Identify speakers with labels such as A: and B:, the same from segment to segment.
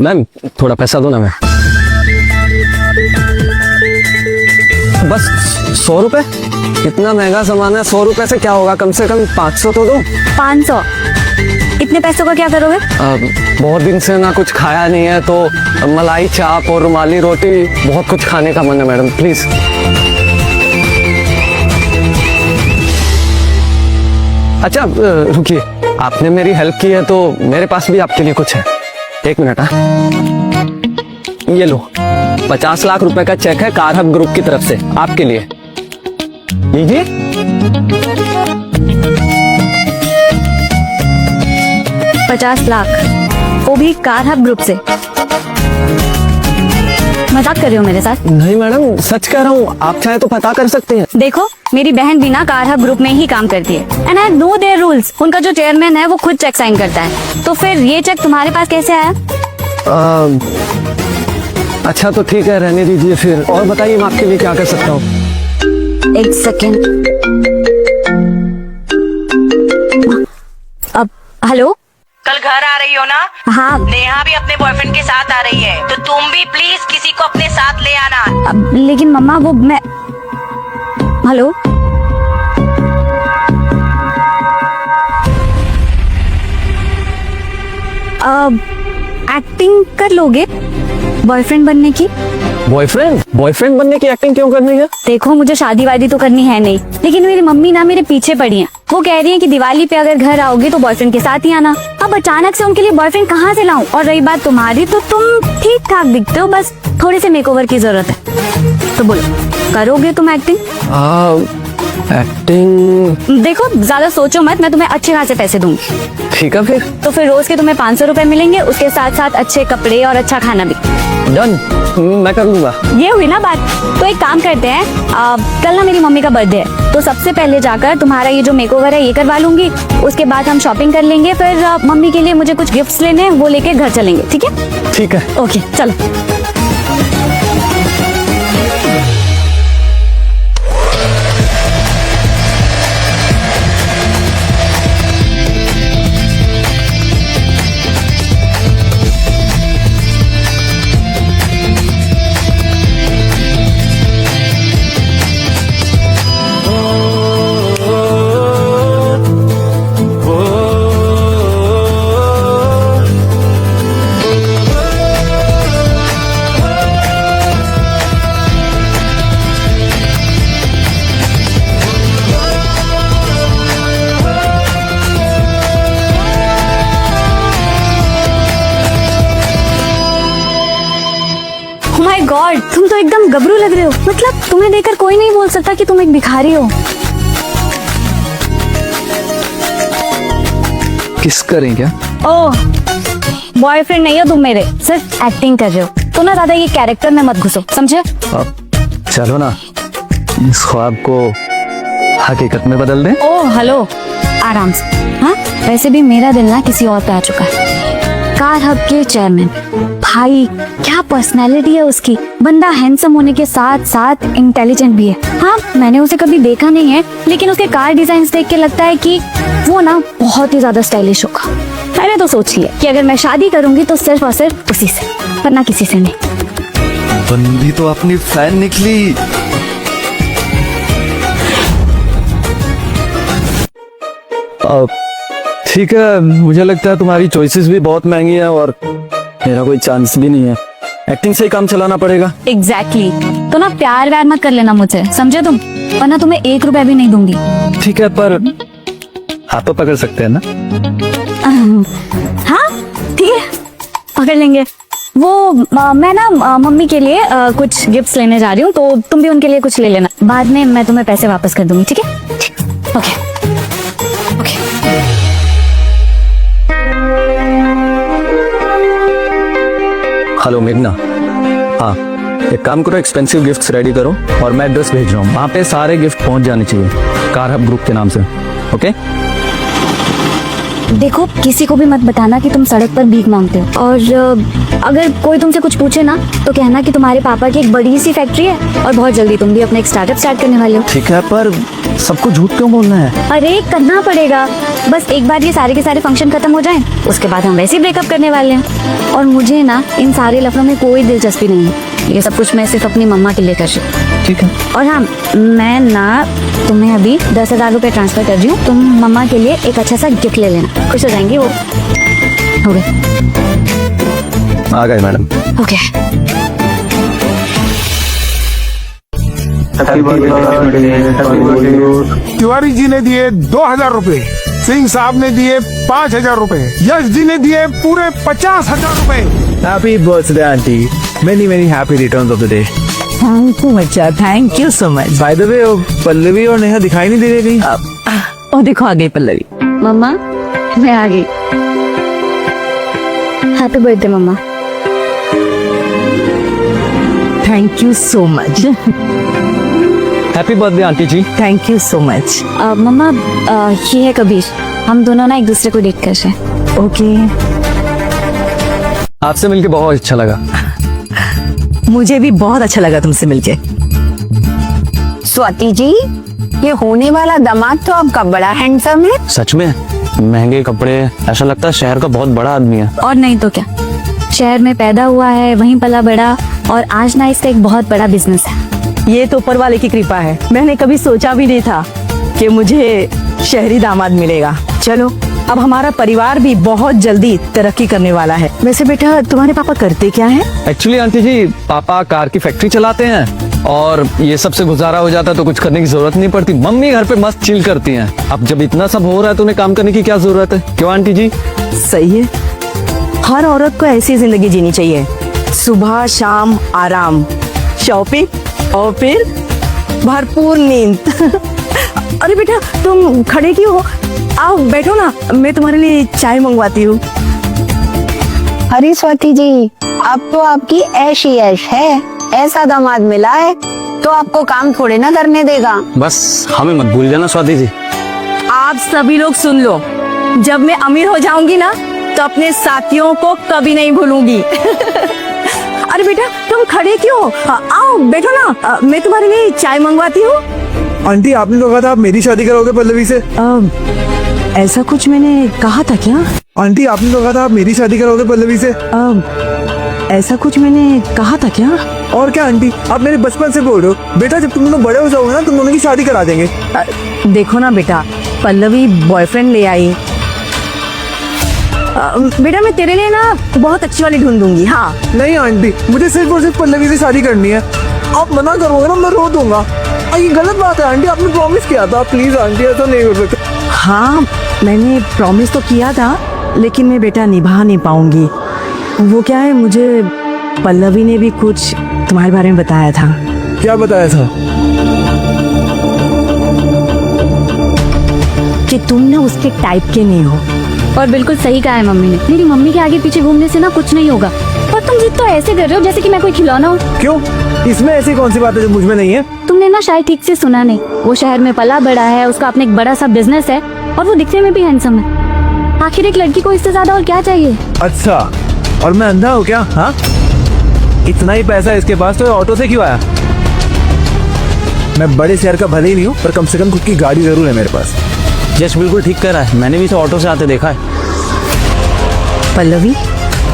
A: Ma'am थोड़ा पैसा दो ना मैम। बस 100 रुपए? इतना महंगा सामान है, 100 रुपए से क्या होगा? कम से कम 500 तो दो।
B: 500? इतने पैसों का क्या करोगे?
A: बहुत दिन से ना कुछ खाया नहीं है, तो मलाई चाप और रुमाली रोटी, बहुत कुछ खाने का मन है मैडम, प्लीज। अच्छा रुकिए, आपने मेरी हेल्प की है तो मेरे पास भी आपके लिए कुछ है। 1 मिनट। ये लो, 50 लाख रुपए का चेक है कार हब ग्रुप की तरफ से आपके लिए, लीजिए।
B: 50 लाख, वो भी कार हब ग्रुप से? मजाक कर रहे हो मेरे साथ?
A: नहीं मैडम, सच कह रहा हूँ, आप चाहे तो पता कर सकते हैं।
B: देखो, मेरी बहन भी ना कार हब ग्रुप में ही काम करती है and I know their rules. उनका जो चेयरमैन है वो खुद चेक साइन करता है, तो फिर ये चेक तुम्हारे पास कैसे आया?
A: अच्छा तो ठीक है, रहने दीजिए फिर। और बताइए मैं आपके लिए क्या कर सकता हूँ?
B: 1 सेकेंड। अब हेलो,
C: कल घर आ रही हो ना?
B: हाँ।
C: नेहा भी अपने बॉयफ्रेंड के साथ आ रही है, तो तुम भी प्लीज किसी को अपने साथ ले आना।
B: अब लेकिन मम्मा वो मैं, हेलो, एक्टिंग कर लोगे बॉयफ्रेंड बनने की?
A: बॉयफ्रेंड बनने की एक्टिंग क्यों करनी है?
B: देखो, मुझे शादी वादी तो करनी है नहीं, लेकिन मेरी मम्मी ना मेरे पीछे पड़ी हैं। वो कह रही हैं कि दिवाली पे अगर घर आओगे तो बॉयफ्रेंड के साथ ही आना। अब अचानक से उनके लिए बॉयफ्रेंड कहाँ से लाऊं? और रही बात तुम्हारी, तो तुम ठीक ठाक दिखते हो, बस थोड़े से मेकओवर की जरूरत है। तो बोलो, करोगे तुम एक्टिंग?
A: एक्टिंग?
B: देखो, ज्यादा सोचो मत, मैं तुम्हें अच्छे खासे पैसे दूंगी।
A: ठीक है फिर।
B: तो फिर रोज के तुम्हें 500 रुपए मिलेंगे, उसके साथ साथ अच्छे कपड़े और अच्छा खाना भी।
A: डन, मैं कर लूंगा।
B: ये हुई ना बात। तो एक काम करते हैं, कल ना मेरी मम्मी का बर्थडे है, तो सबसे पहले जाकर तुम्हारा ये जो मेकओवर है ये करवा लूंगी। उसके बाद हम शॉपिंग कर लेंगे, फिर मम्मी के लिए मुझे कुछ गिफ्ट्स लेने हैं, वो लेके घर चलेंगे। ठीक है?
A: ठीक है।
B: ओके, चलो। माय गॉड, तुम तो एकदम गबरू लग रहे हो। मतलब तुम्हें देखकर कोई नहीं बोल सकता कि तुम एक भिखारी हो।
A: किस करें क्या?
B: ओह, बॉयफ्रेंड नहीं हो तुम मेरे, सिर्फ एक्टिंग कर रहे हो। तो ना ज्यादा ये कैरेक्टर में मत घुसो, समझे?
A: चलो ना, इस ख्वाब को हकीकत में बदल दें।
B: ओह हेलो, आराम से। हाँ, वैसे भी मेरा दिल ना किसी और पे आ चुका है। कार हब के चेयरमैन, भाई क्या पर्सनैलिटी है उसकी। बंदा हैंडसम होने के साथ साथ इंटेलिजेंट भी है। हाँ, मैंने उसे कभी देखा नहीं है, लेकिन उसके कार डिजाइन देख के लगता है कि वो ना बहुत ही ज्यादा स्टाइलिश होगा। मैंने तो सोच लिया कि अगर मैं शादी करूंगी तो सिर्फ और सिर्फ उसी से, वरना किसी से नहीं।
D: बंदी तो अपनी फैन निकली।
A: ठीक है, मुझे लगता है तुम्हारी चॉइसेस भी बहुत महंगी है और मेरा कोई चांस भी नहीं है। एक्टिंग से ही काम चलाना पड़ेगा।
B: एग्जैक्टली। तो ना प्यार व्यार मत कर लेना मुझे, समझे तुम? वरना तुम्हें 1 रुपया भी नहीं दूंगी।
A: ठीक है, पर हाथ तो पकड़ सकते हैं ना?
B: हाँ ठीक है, पकड़ लेंगे। वो मैं ना मम्मी के लिए कुछ गिफ्ट्स लेने जा रही हूँ, तो तुम भी उनके लिए कुछ ले लेना। बाद में मैं तुम्हें पैसे वापस कर दूंगी, ठीक है? Okay okay.
A: हेलो मेघना, हाँ एक काम करो, एक्सपेंसिव गिफ्ट्स रेडी करो और मैं एड्रेस भेज रहा हूँ, वहाँ पे सारे गिफ्ट पहुँच जाने चाहिए कार हब ग्रुप के नाम से। ओके?
B: देखो, किसी को भी मत बताना कि तुम सड़क पर भीख मांगते हो, और अगर कोई तुमसे कुछ पूछे ना तो कहना कि तुम्हारे पापा की एक बड़ी सी फैक्ट्री है और बहुत जल्दी तुम भी अपना एक स्टार्टअप स्टार्ट करने वाले हो।
D: ठीक है, पर
A: सबको झूठ क्यों बोलना है?
B: अरे करना पड़ेगा, बस एक बार ये सारे के सारे फंक्शन खत्म हो जाएं, उसके बाद हम वैसे ही ब्रेकअप करने वाले हैं। और मुझे ना इन सारे लफड़ों में कोई दिलचस्पी नहीं है, ये सब कुछ मैं सिर्फ अपनी मम्मा के लिए कर रही हूँ।
A: ठीक है।
B: और हाँ, मैं ना तुम्हें अभी 10,000 रुपए ट्रांसफर कर रही हूँ, तुम मम्मा के लिए एक अच्छा सा गिफ्ट ले लेना, खुश हो जाएंगी वो। हो गए?
A: आ गए मैडम।
B: ओके।
E: तिवारी जी ने दिए 2,000 रुपए, सिंह साहब ने दिए 5,000 रुपए, यश जी ने दिए पूरे 50,000 रुपए।
D: Happy birthday aunty, many many happy returns of the day.
F: Thank you बच्चा, thank you so much.
D: By the way, Pallavi और नेहा दिखाई नहीं दे रही कहीं।
F: और देखो आ गई पल्लवी।
B: मम्मा मैं आ गई। Happy birthday mamma.
F: Thank you so much.
A: Happy birthday aunty ji.
F: Thank you so much.
B: Mamma ये है कबीर, हम दोनों ना एक दूसरे को डेट कर रहे हैं।
F: ओके,
A: आपसे मिलके बहुत अच्छा लगा।
F: मुझे भी बहुत अच्छा लगा तुमसे मिलके।
G: स्वाति जी, ये होने वाला दामाद तो आपका बड़ा हैंडसम है।
A: सच में महंगे कपड़े, ऐसा लगता है शहर का बहुत बड़ा आदमी है।
B: और नहीं तो क्या, शहर में पैदा हुआ है, वहीं पला बड़ा, और आज ना इसका एक बहुत बड़ा बिजनेस है।
F: ये तो ऊपर वाले की कृपा है, मैंने कभी सोचा भी नहीं था कि मुझे शहरी दामाद मिलेगा। चलो, अब हमारा परिवार भी बहुत जल्दी तरक्की करने वाला है। वैसे बेटा, तुम्हारे पापा करते क्या है?
A: एक्चुअली आंटी जी, पापा कार की फैक्ट्री चलाते हैं, और ये सब से गुजारा हो जाता है तो कुछ करने की जरूरत नहीं पड़ती। मम्मी घर पे मस्त चिल करती हैं। अब जब इतना सब हो रहा है तो उन्हें काम करने की क्या जरूरत है? क्यों आंटी जी?
F: सही है, हर औरत को ऐसी जिंदगी जीनी चाहिए, सुबह शाम आराम, शॉपिंग और फिर भरपूर नींद। अरे बेटा, तुम खड़े क्यों हो? आओ बैठो ना, मैं तुम्हारे लिए चाय मंगवाती हूँ।
G: अरे स्वाति जी, अब तो आपकी ऐश ही ऐश है। ऐसा दामाद मिला है तो आपको काम थोड़े ना करने देगा।
A: बस हमें मत भूल जाना स्वाति जी।
F: आप सभी लोग सुन लो, जब मैं अमीर हो जाऊंगी ना तो अपने साथियों को कभी नहीं भूलूंगी। अरे बेटा, तुम खड़े क्यों हो? आओ बैठो ना, मैं तुम्हारे लिए चाय मंगवाती हूँ।
D: आंटी, आपने तो कहा था आप मेरी शादी करोगे पल्लवी से।
F: ऐसा कुछ मैंने कहा था क्या?
D: आंटी, आपने तो कहा था आप मेरी शादी करोगे पल्लवी से।
F: ऐसा कुछ मैंने कहा था क्या?
D: और क्या आंटी, आप मेरे बचपन से बोल रहे हो। बेटा, जब तुम दोनों बड़े हो जाओगे ना, तुम दोनों की शादी करा देंगे।
F: देखो ना बेटा, पल्लवी बॉयफ्रेंड ले आई। बेटा, मैं तेरे लिए ना बहुत अच्छी वाली ढूंढ दूंगी। हाँ।
D: नहीं आंटी, मुझे सिर्फ और सिर्फ पल्लवी से शादी करनी है। आप मना करोगे ना, मैं रो दूंगा। ये गलत बात है आंटी, आपने प्रॉमिस किया था। प्लीज आंटी, ऐसा नहीं कर सकते।
F: हाँ, मैंने प्रॉमिस तो किया था, लेकिन मैं बेटा निभा नहीं पाऊंगी। वो क्या है, मुझे पल्लवी ने भी कुछ तुम्हारे बारे में बताया था।
D: क्या बताया था?
F: कि तुम ना उसके टाइप के नहीं हो।
B: और बिल्कुल सही कहा है मम्मी ने, मेरी मम्मी के आगे पीछे घूमने से ना कुछ नहीं होगा। और तुम जिद तो ऐसे कर रहे हो जैसे कि मैं कोई खिलौना हूँ।
D: क्यों? इसमें ऐसी कौन सी बात है जो मुझ में नहीं है?
B: तुमने ना शायद ठीक से सुना नहीं, वो शहर में पला बड़ा है, उसका अपने एक बड़ा सा बिजनेस है, और वो दिखने में भी हैंडसम है। आखिर एक लड़की को इससे ज्यादा और क्या चाहिए?
D: अच्छा, और मैं अंधा हूँ क्या? हाँ, इतना ही पैसा इसके पास तो ये ऑटो से क्यों आया? मैं बड़े शहर का भले ही नहीं हूँ, पर कम से कम खुद की गाड़ी जरूर है मेरे पास।
A: जश बिल्कुल ठीक कह रहा है, मैंने भी इसे ऑटो से आते देखा है।
F: पल्लवी,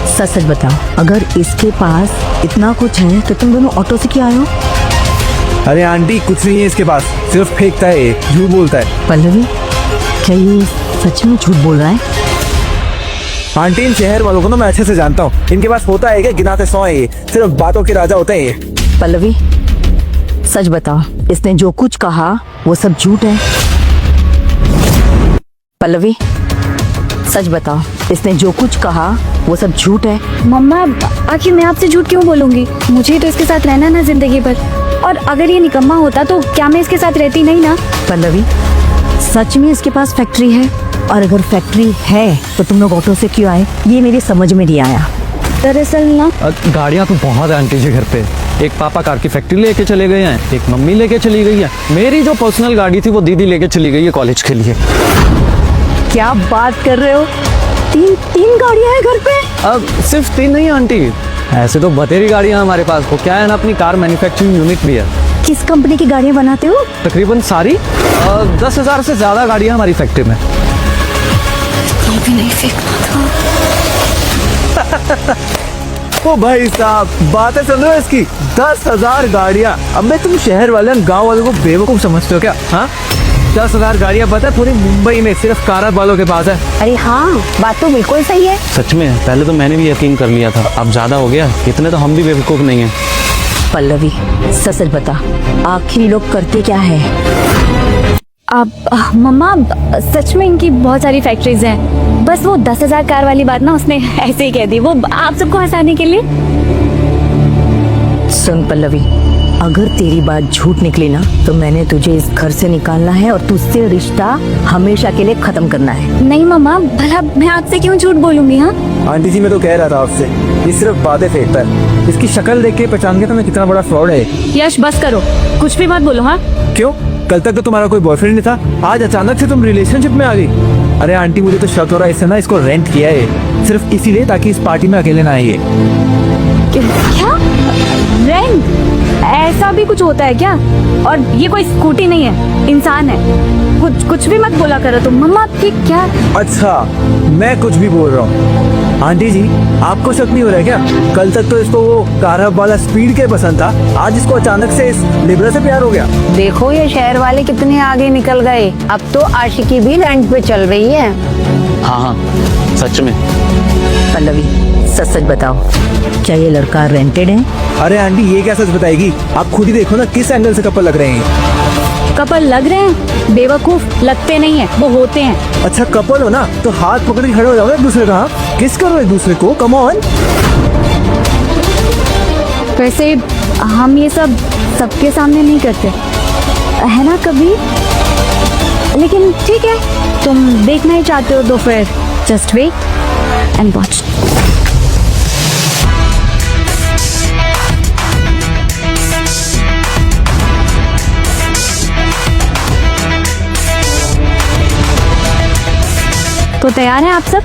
F: सच सच बताओ, अगर इसके पास इतना कुछ है तो तुम दोनों ऑटो से क्यों आए हो?
D: अरे आंटी, कुछ नहीं है इसके पास, सिर्फ फेंकता है, ये झूठ बोलता है।
F: पल्लवी, क्या ये सच में झूठ बोल रहा है?
D: आंटी, इन शहर वालों को ना मैं अच्छे से जानता हूँ। इनके पास होता है क्या? गिनाते 100 है, ये सिर्फ बातों के राजा होते हैं ये।
F: पल्लवी, सच बताओ, इसने जो कुछ कहा वो सब झूठ है? पल्लवी, सच बताओ, इसने जो कुछ कहा वो सब झूठ है?
B: मम्मा, आखिर मैं आपसे झूठ क्यों बोलूंगी? मुझे तो इसके साथ रहना ना जिंदगी भर, और अगर ये निकम्मा होता तो क्या मैं इसके साथ रहती नहीं ना?
F: पल्लवी, सच में इसके पास फैक्ट्री है? और अगर फैक्ट्री है तो तुम लोग ऑटो से क्यों आए? ये मेरी समझ में नहीं आया।
B: दरअसल ना,
A: गाड़ियाँ तो बहुत है आंटी जी घर पे। एक पापा कार की फैक्ट्री लेके चले गए हैं, एक मम्मी लेके चली गई है। मेरी जो पर्सनल गाड़ी थी वो दीदी लेके चली गई है कॉलेज के लिए।
F: क्या बात कर रहे हो? तीन गाड़ियां हैं घर पे?
A: अब सिर्फ 3 नहीं आंटी, ऐसे तो बतेरी गाड़ियाँ हमारे पास। वो क्या है ना, अपनी कार मैन्युफैक्चरिंग यूनिट भी है।
F: किस कंपनी की गाड़ियां बनाते हो?
A: तकरीबन सारी 10,000 से ज्यादा गाड़ियां हमारी फैक्ट्री में।
B: ये भी नहीं फेंकना था।
D: ओ भाई साहब, बातें सुन रहे हो इसकी? 10,000 गाड़ियाँ। अब मैं तुम शहर वाले गांव वालों को बेवकूफ समझते हो क्या? हाँ, 10,000 गाड़ियाँ पता है पूरी मुंबई में सिर्फ कार वालों के पास है।
G: अरे हाँ, बात तो बिल्कुल सही है।
A: सच में पहले तो मैंने भी यकीन कर लिया था, अब ज्यादा हो गया। इतने तो हम भी बेवकूफ नहीं है।
F: पल्लवी सच बता, आखिर ये लोग करते क्या है?
B: अब मम्मा सच में इनकी बहुत सारी फैक्ट्रीज हैं। बस वो 10,000 कार वाली बात ना उसने ऐसे ही कह दी, वो आप सबको हंसाने के लिए।
F: सुन पल्लवी, अगर तेरी बात झूठ निकली ना तो मैंने तुझे इस घर से निकालना है और तुझसे रिश्ता हमेशा के लिए खत्म करना है।
B: नहीं मम्मा, भला मैं आपसे क्यों झूठ बोलूंगी? हाँ
D: आंटी जी, मैं तो कह रहा था आपसे, ये सिर्फ बातें फेंकता है। इसकी शक्ल देख के पहचान गया था मैं कितना बड़ा फ्रॉड है।
B: यश बस करो, कुछ भी मत बोलो। हाँ
D: क्यों? कल तक तो तुम्हारा कोई बॉयफ्रेंड नहीं था, आज अचानक से तुम रिलेशनशिप में आ गई। अरे आंटी, मुझे तो शक हो रहा है इसने ना इसको रेंट किया है सिर्फ इसीलिए ताकि इस पार्टी में अकेले ना आइए।
B: क्या रेंट? ऐसा भी कुछ होता है क्या? और ये कोई स्कूटी नहीं है, इंसान है। कुछ भी मत बोला करो तुम। मम्मा आपकी क्या?
D: अच्छा, मैं कुछ भी बोल रहा हूँ। आंटी जी, आपको शक नहीं हो रहा है क्या? कल तक तो इसको वो कारहब वाला स्पीड के पसंद था, आज इसको अचानक से इस लिब्रा से प्यार हो गया।
G: देखो ये शहर वाले कितने आगे निकल गए। अब तो आशिकी भी रेंट पे चल रही है।
A: हाँ हाँ, सच में।
F: पल्लवी सच बताओ, क्या ये लड़का रेंटेड है?
D: अरे आंटी, ये क्या सच बताएगी? आप खुद ही देखो ना किस एंगल से कपल लग रहे हैं।
B: कपल लग रहे हैं? बेवकूफ, लगते नहीं है, वो होते हैं।
D: अच्छा कपल हो ना तो हाथ पकड़ के खड़े हो जाओ एक दूसरे का, किस करो एक दूसरे को, कम ऑन।
B: वैसे हम ये सब सबके सामने नहीं करते है ना कभी, लेकिन ठीक है, तुम देखना ही चाहते हो तो फिर जस्ट वेट एंड वॉच। तो तैयार हैं आप सब?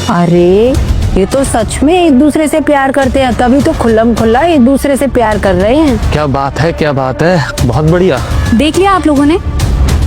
G: अरे ये तो सच में एक दूसरे से प्यार करते हैं, तभी तो खुल्लम खुल्ला एक दूसरे से प्यार कर रहे हैं।
A: क्या बात है, क्या बात है, बहुत बढ़िया।
B: देख लिया आप लोगों ने?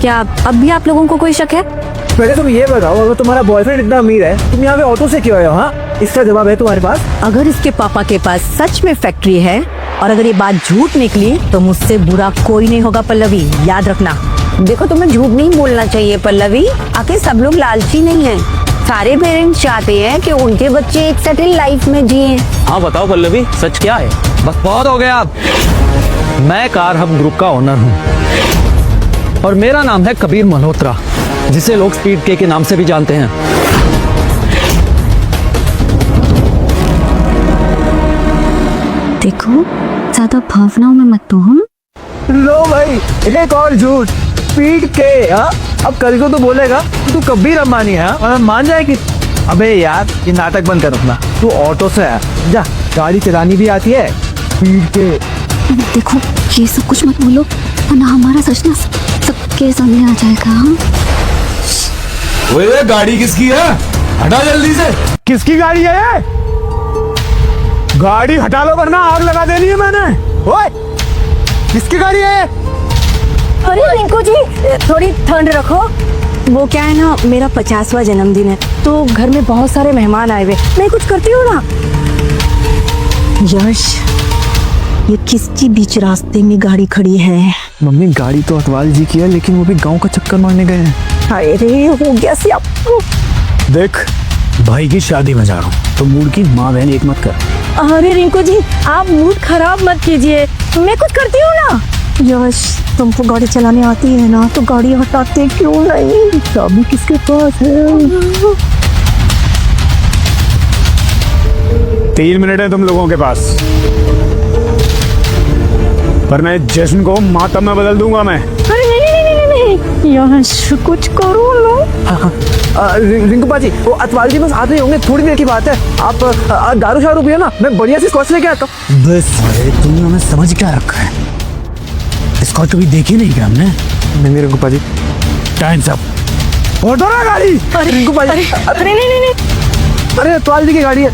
B: क्या अब भी आप लोगों को कोई शक है?
D: पहले तुम ये बताओ, अगर तुम्हारा बॉयफ्रेंड इतना अमीर है, तुम यहाँ पे ऑटो से क्यों आए हो? हाँ, इसका जवाब है तुम्हारे पास।
F: अगर इसके पापा के पास सच में फैक्ट्री है और अगर ये बात झूठ निकली तो मुझसे बुरा कोई नहीं होगा पल्लवी, याद रखना।
G: देखो, तुम्हें झूठ नहीं बोलना चाहिए पल्लवी। आखिर सब लोग लालची नहीं हैं। सारे पेरेंट्स चाहते हैं कि उनके बच्चे एक सेटल लाइफ में जिए।
A: हाँ बताओ पल्लवी, सच क्या है? बस बहुत हो गया अब। मैं कारहब ग्रुप का ओनर हूँ और मेरा नाम है कबीर मल्होत्रा, जिसे लोग स्पीड के नाम से भी जानते हैं।
B: देखो, ज्यादा भावनाओं में मत हो।
D: लो भाई, एक और झूठ, स्पीड के। हाँ, अब कल को तो बोलेगा तू कबीर अंबानी है और हम मान जाए कि अबे यार ये नाटक बंद कर अपना, तू ऑटो से है, जा, गाड़ी चलानी भी आती है, स्पीड के।
B: देखो, ये सब कुछ मत बोलो वरना हमारा सच ना सबके सामने आ जाएगा। हाँ?
E: ओए गाड़ी किसकी है? हटा जल्दी से। किसकी गाड़ी है ये? गाड़ी हटा लो वरना आग लगा देनी है मैंने। ओए, किसकी गाड़ी है ये?
F: अरे रिंकू जी, थोड़ी ठंड रखो। वो क्या है ना, मेरा 50वां जन्मदिन है तो घर में बहुत सारे मेहमान आए हुए, मैं कुछ करती हूँ ना। यश, ये किसकी बीच रास्ते में गाड़ी खड़ी है?
D: मम्मी, गाड़ी तो अतवाल जी की है, लेकिन वो भी गांव का चक्कर मारने गए हैं।
F: अरे हो गया से आपको।
D: देख, भाई की शादी में जा रहा हूँ तो मूड की माँ बहन एक मत कर।
F: अरे रिंकू जी, आप मूड खराब मत कीजिए, मैं कुछ करती हूँ ना। यश, तुमको गाड़ी चलाने आती है ना, तो गाड़ी हटाते क्यों नहीं?
D: चाबी किसके पास है?
E: 3 मिनट है तुम लोगों के पास, वरना इस जश्न को मातम में बदल दूंगा मैं।
F: अरे नहीं नहीं नहीं नहीं, नहीं। यश कुछ करो ना।
D: रिंकू पाजी वो अतवाल जी बस आ रहे होंगे, थोड़ी देर की बात है। आप दारू शारू पिए ना, मैं बढ़िया सी स्कॉच लेके आता हूँ।
A: बस तुमने हमें समझ क्या रखा है? इसको कभी देखी नहीं क्या हमने?
D: नहीं रिंकू पाजी,
A: टाइम्स अप।
D: ऑटो ना गाड़ी। रिंकू पाजी,
F: अरे नहीं नहीं नहीं
D: अरे अतवाल जी की गाड़ी है।